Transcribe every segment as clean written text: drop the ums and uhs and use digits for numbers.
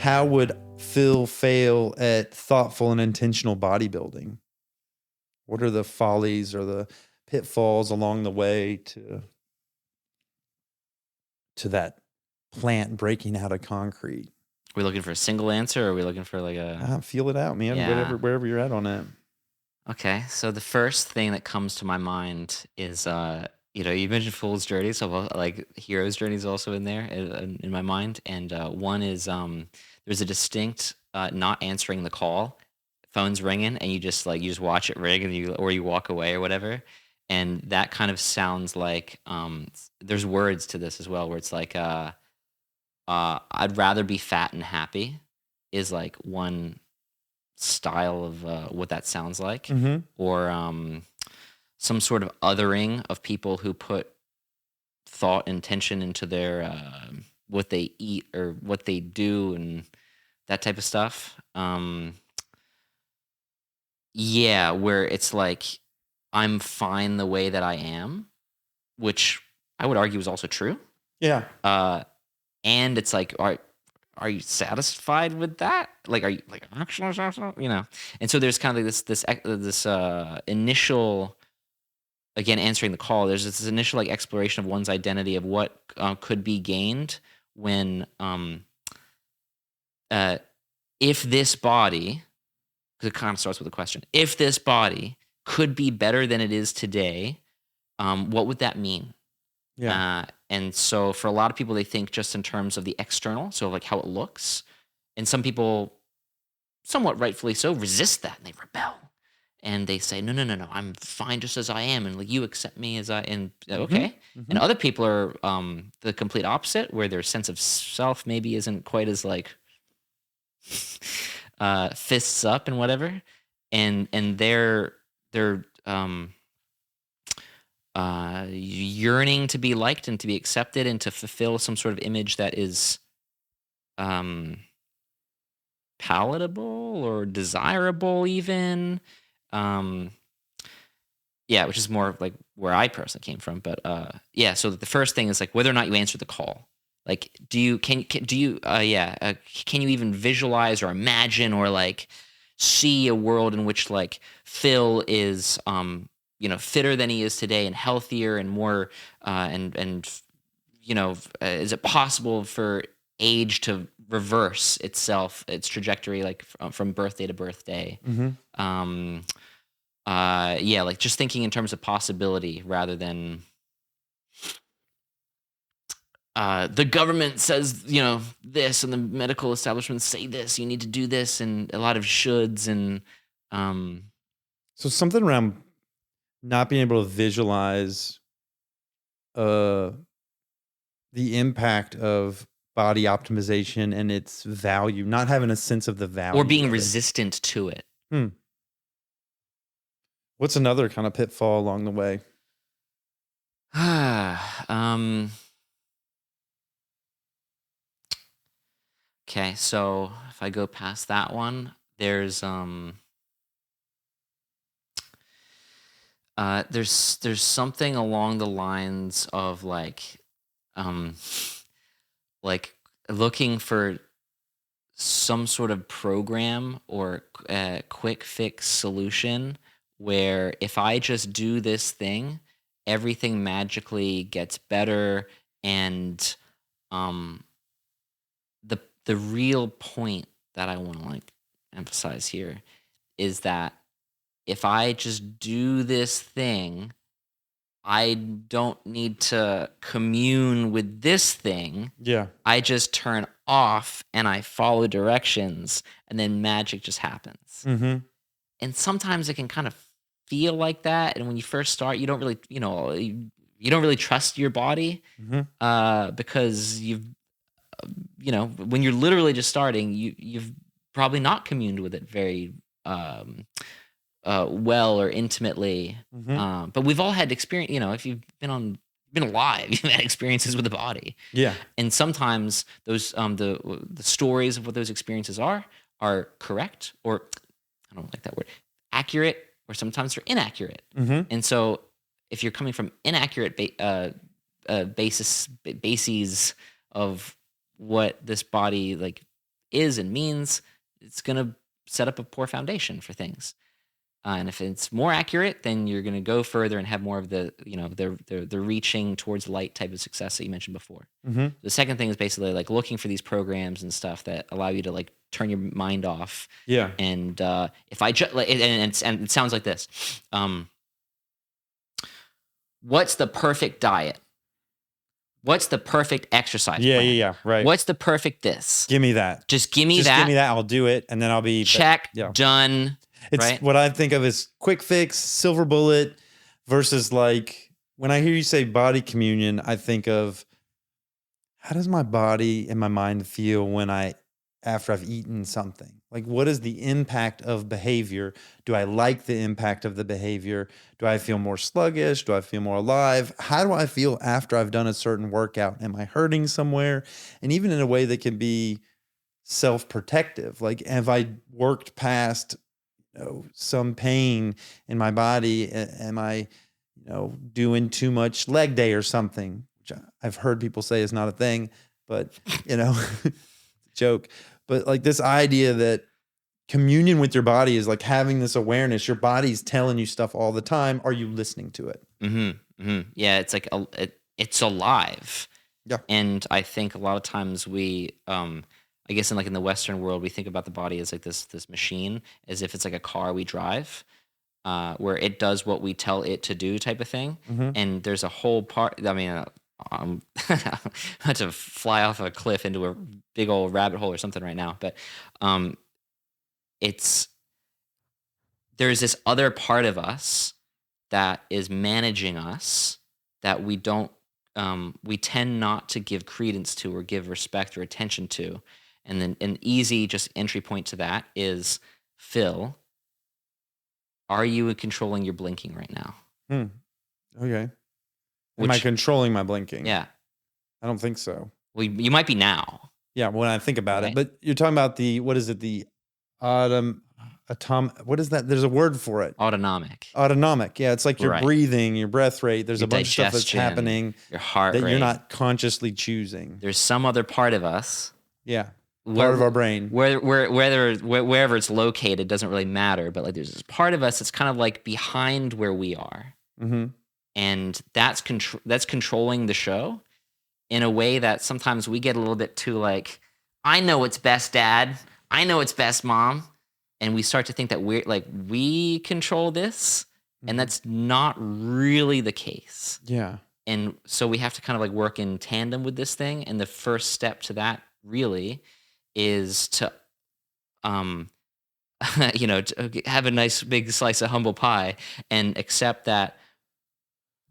how would Phil fail at thoughtful and intentional bodybuilding? What are the follies or the pitfalls along the way to that plant breaking out of concrete? Are we looking for a single answer, or are we looking for like a... Feel it out, man. Yeah. Wherever you're at on that. Okay, so the first thing that comes to my mind is, you mentioned fool's journey, so like hero's journey is also in there in my mind, and one is there's a distinct not answering the call, phone's ringing, and you just watch it ring, and you walk away or whatever, and that kind of sounds like there's words to this as well, where it's like I'd rather be fat and happy is like one style of what that sounds like, or some sort of othering of people who put thought and intention into their what they eat or what they do and that type of stuff. Yeah, where it's like I'm fine the way that I am, which I would argue is also true. Yeah. And it's like, are you satisfied with that? Like, are you like actually satisfied? And so there's kind of like this initial, again, answering the call. There's this initial like exploration of one's identity, of what could be gained when, if this body, because it kind of starts with a question, if this body could be better than it is today, what would that mean? Yeah. And so for a lot of people, they think just in terms of the external, so like how it looks. And some people, somewhat rightfully so, resist that and they rebel. And they say, no, I'm fine just as I am. And like, you accept me as I am. Okay. And other people are the complete opposite, where their sense of self maybe isn't quite as like fists up and whatever. And they're yearning to be liked and to be accepted and to fulfill some sort of image that is palatable or desirable even. Which is more like where I personally came from. But so the first thing is like whether or not you answer the call. Like, can you even visualize or imagine or like see a world in which like Phil is fitter than he is today and healthier and more is it possible for age to reverse its trajectory, like from birthday to birthday? Like just thinking in terms of possibility rather than the government says this and the medical establishments say this, you need to do this, and a lot of shoulds and so something around not being able to visualize the impact of body optimization and its value, not having a sense of the value, or being resistant to it. What's another kind of pitfall along the way? Okay, so if I go past that one, there's something along the lines of like looking for some sort of program or quick fix solution where if I just do this thing, everything magically gets better. And the real point that I want to like emphasize here is that if I just do this thing, I don't need to commune with this thing. Yeah. I just turn off and I follow directions, and then magic just happens. And sometimes it can kind of feel like that. And when you first start, you don't really, you don't really trust your body because when you're literally just starting, you've probably not communed with it very well or intimately. But we've all had experience, if you've been alive, you've had experiences with the body. Yeah. And sometimes those the stories of what those experiences are correct, or I don't like that word, accurate, or sometimes they're inaccurate. And so if you're coming from inaccurate bases of what this body like is and means, it's going to set up a poor foundation for things. And if it's more accurate, then you're going to go further and have more of the, the reaching towards light type of success that you mentioned before. Mm-hmm. The second thing is basically like looking for these programs and stuff that allow you to like turn your mind off. Yeah. And if I just and it sounds like this, what's the perfect diet? What's the perfect exercise plan? Yeah. Right. What's the perfect this? Give me that. Just give me Just that. give me that. I'll do it, and then I'll be check. Yeah. Done. It's right? what I think of as quick fix, silver bullet, versus like when I hear you say body communion, I think of how does my body and my mind feel when after I've eaten something? Like, what is the impact of behavior? Do I like the impact of the behavior? Do I feel more sluggish? Do I feel more alive? How do I feel after I've done a certain workout? Am I hurting somewhere? And even in a way that can be self-protective. Like, have I worked past, some pain in my body? Am I, doing too much leg day or something? Which I've heard people say is not a thing, but it's a joke. But like this idea that communion with your body is like having this awareness. Your body's telling you stuff all the time. Are you listening to it? Mm-hmm. Mm-hmm. Yeah, it's like it's alive. Yeah. And I think a lot of times we, I guess in the Western world, we think about the body as like this machine, as if it's like a car we drive, where it does what we tell it to do, type of thing. Mm-hmm. And there's a whole part. I mean, I'm about to fly off a cliff into a big old rabbit hole or something right now, but there's this other part of us that is managing us that we tend not to give credence to or give respect or attention to. And then an easy just entry point to that is, Phil, are you controlling your blinking right now? Okay. Am I controlling my blinking? Yeah. I don't think so. Well, you might be now. Yeah, when I think about Right. it. But you're talking about what is it? The what is that? There's a word for it. Autonomic. Autonomic. Yeah, it's like your Right. breathing, your breath rate. There's Your a bunch of stuff that's digestion, happening your heart that rate. you're not consciously choosing. There's some other part of us. Yeah. Part of our brain. Wherever it's located doesn't really matter, but like there's this part of us that's kind of like behind where we are. Mm-hmm. And that's controlling the show in a way that sometimes we get a little bit too like, I know what's best, Dad. I know what's best, Mom. And we start to think that we control this, and that's not really the case. Yeah. And so we have to kind of like work in tandem with this thing. And the first step to that really is to, to have a nice big slice of humble pie and accept that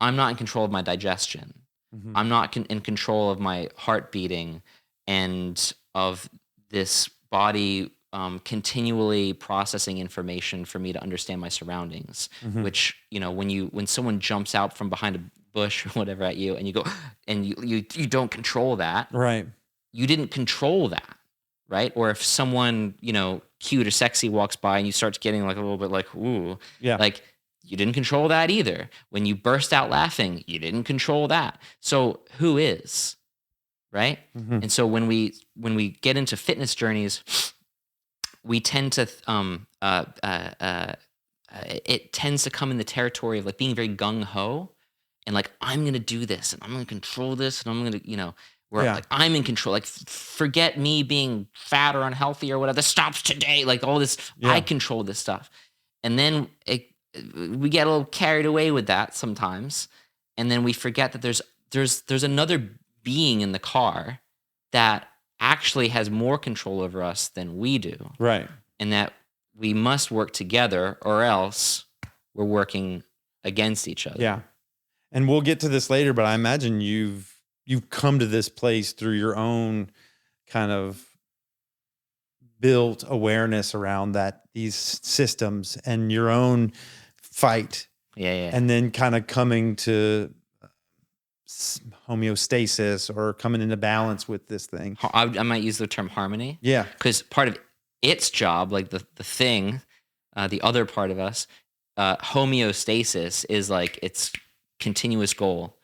I'm not in control of my digestion. Mm-hmm. I'm not in control of my heart beating and of this body continually processing information for me to understand my surroundings. Mm-hmm. Which, when someone jumps out from behind a bush or whatever at you and you go, and you don't control that. Right. You didn't control that. Right. Or if someone, cute or sexy walks by and you start getting like a little bit like, ooh, yeah. Like, you didn't control that either. When you burst out laughing, you didn't control that. So who is? Right? Mm-hmm. And so when we get into fitness journeys, we tend to it tends to come in the territory of like being very gung-ho and like, I'm going to do this and I'm going to control this and I'm going to, where like I'm in control. Like, forget me being fat or unhealthy or whatever. This stops today. Like all this, I control this stuff. And then we get a little carried away with that sometimes, and then we forget that there's another being in the car that actually has more control over us than we do. Right. And that we must work together, or else we're working against each other. Yeah. And we'll get to this later, but I imagine you've come to this place through your own kind of built awareness around these systems and your own fight. Yeah. And then kind of coming to homeostasis or coming into balance with this thing. I might use the term harmony. Yeah. Because part of its job, like the thing, the other part of us, homeostasis is like its continuous goal.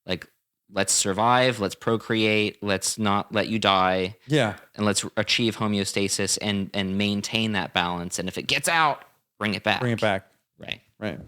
Like let's survive, let's procreate, let's not let you die, Yeah. and let's achieve homeostasis and maintain that balance. And if it gets out, bring it Bring it back. back. Right. Right.